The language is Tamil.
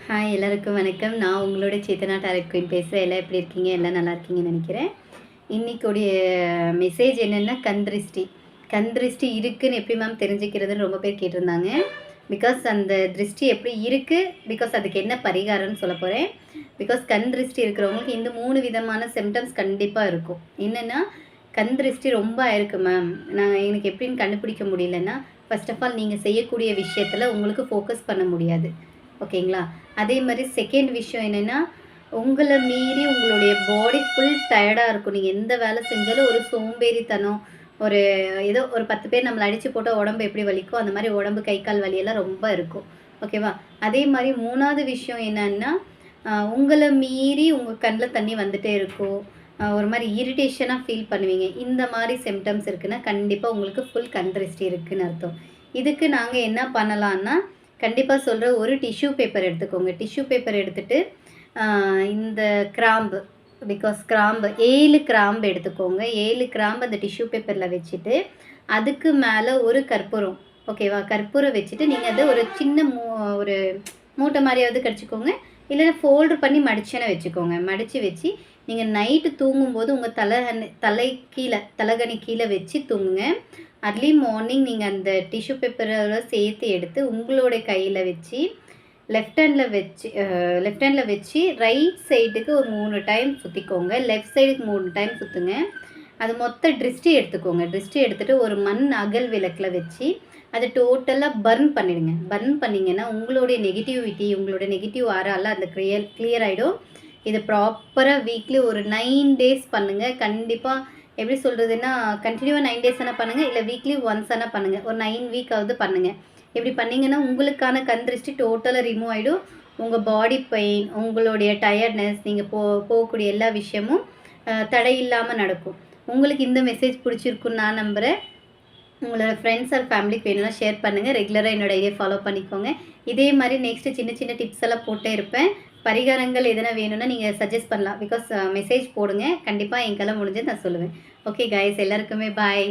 ஹாய் எல்லாருக்கும் வணக்கம். நான் உங்களோட சேத்தனா டாரட் குயின் பேசுகிறேன். எல்லாம் எப்படி இருக்கீங்க? எல்லாம் நல்லா இருக்கீங்கன்னு நினைக்கிறேன். இன்னைக்குடைய மெசேஜ் என்னென்னா கண் திருஷ்டி இருக்குன்னு எப்படி மேம் தெரிஞ்சுக்கிறதுன்னு ரொம்ப பேர் கேட்டிருந்தாங்க. பிகாஸ் அந்த திருஷ்டி எப்படி இருக்குது, பிகாஸ் அதுக்கு என்ன பரிகாரம்னு சொல்ல போகிறேன். பிகாஸ் கண் திருஷ்டி இருக்கிறவங்களுக்கு இந்த 3 விதமான சிம்டம்ஸ் கண்டிப்பாக இருக்கும். என்னென்னா, கண் திருஷ்டி ரொம்ப ஆயிருக்கு மேம், எனக்கு எப்படின்னு கண்டுபிடிக்க முடியலன்னா, ஃபர்ஸ்ட் ஆஃப் ஆல் நீங்கள் செய்யக்கூடிய விஷயத்தில் உங்களுக்கு ஃபோக்கஸ் பண்ண முடியாது. ஓகேங்களா? அதே மாதிரி செகண்ட் விஷயம் என்னென்னா, உங்கள மீறி உங்களுடைய பாடி ஃபுல் டயர்டாக இருக்கும். நீங்கள் எந்த வேலை செஞ்சாலும் ஒரு சோம்பேறித்தனம், ஒரு ஏதோ ஒரு 10 பேர் நம்மள அடிச்சு போட்டா உடம்பு எப்படி வலிக்கும், அந்த மாதிரி உடம்பு கை கால் வலியெல்லாம் ரொம்ப இருக்கும். ஓகேவா? அதே மாதிரி 3வது விஷயம் என்னன்னா, உங்கள மீறி உங்கள் கண்ல தண்ணி வந்துட்டே இருக்கும். ஒரு மாதிரி இரிட்டேஷனா ஃபீல் பண்ணுவீங்க. இந்த மாதிரி சிம்டம்ஸ் இருக்குன்னா, கண்டிப்பா உங்களுக்கு ஃபுல் கண் திருஷ்டி இருக்குன்னு அர்த்தம். இதுக்கு நாங்க என்ன பண்ணலான்னா, கண்டிப்பா சொல்றேன், ஒரு டிஷ்யூ பேப்பர் எடுத்துக்கோங்க. டிஷ்யூ பேப்பர் எடுத்துட்டு, இந்த கிராம்பு, பிகாஸ் கிராம்பு 7 கிராம்பு எடுத்துக்கோங்க. 7 கிராம்பு அந்த டிஷ்யூ பேப்பர்ல வச்சுட்டு, அதுக்கு மேல ஒரு கற்பூரம். ஓகேவா? கற்பூரம் வச்சுட்டு, நீங்க அத ஒரு சின்ன ஒரு மூட்டை மாரியாவது கடிச்சுக்கோங்க. இல்லைன்னா ஃபோல்டர் பண்ணி மடிச்சேன்னு வச்சுக்கோங்க. மடிச்சு வச்சு, நீங்க நைட்டு தூங்கும்போது உங்க தலை கீழ, தலகணி கீழ வச்சு தூங்குங்க. அர்லி மார்னிங் நீங்கள் அந்த டிஷ்யூ பேப்பரோட சேர்த்து எடுத்து உங்களோட கையில் வச்சு லெஃப்ட் ஹேண்டில் வச்சு ரைட் சைடுக்கு ஒரு 3 டைம் சுற்றிக்கோங்க. லெஃப்ட் சைடுக்கு 3 டைம் சுற்றுங்க. அது மொத்த திருஷ்டி எடுத்துக்கோங்க. திருஷ்டி எடுத்துகிட்டு ஒரு மண் அகல் விளக்கில் வச்சு அதை டோட்டலாக பர்ன் பண்ணிடுங்க. பர்ன் பண்ணிங்கன்னா உங்களுடைய நெகட்டிவிட்டி, உங்களோட நெகட்டிவ் ஆறால அந்த கிளியர் ஆகிடும். இதை ப்ராப்பராக வீக்லி ஒரு 9 டேஸ் பண்ணுங்கள். கண்டிப்பாக எப்படி சொல்கிறதுன்னா, கண்டினியூவாக 9 டேஸ் ஆனால் பண்ணுங்கள், இல்லை வீக்லி ஒன்ஸ் ஆனால் பண்ணுங்கள். ஒரு 9 வீக்காவது பண்ணுங்கள். இப்படி பண்ணிங்கன்னா உங்களுக்கான கண் திருஷ்டி டோட்டலாக ரிமூவ் ஆகிடும். உங்கள் பாடி பெயின், உங்களுடைய டயர்ட்னஸ், நீங்கள் போகக்கூடிய எல்லா விஷயமும் தடை இல்லாமல் நடக்கும். உங்களுக்கு இந்த மெசேஜ் பிடிச்சிருக்குன்னு நான் நம்புகிறேன். உங்களோட ஃப்ரெண்ட்ஸ் ஆர் ஃபேமிலிக்கு வேணும்னா ஷேர் பண்ணுங்கள். ரெகுலராக என்னோட ஐடியா ஃபாலோ பண்ணிக்கோங்க. இதே மாதிரி நெக்ஸ்ட்டு சின்ன சின்ன டிப்ஸ் எல்லாம் போட்டே இருப்பேன். பரிகாரங்கள் எதனா வேணும்னா நீங்கள் சஜஸ்ட் பண்ணலாம். பிகாஸ் மெசேஜ் போடுங்க. கண்டிப்பாக என்னால் முடிஞ்சது நான் சொல்லுவேன். ஓகே கைஸ், எல்லாருக்குமே பாய்.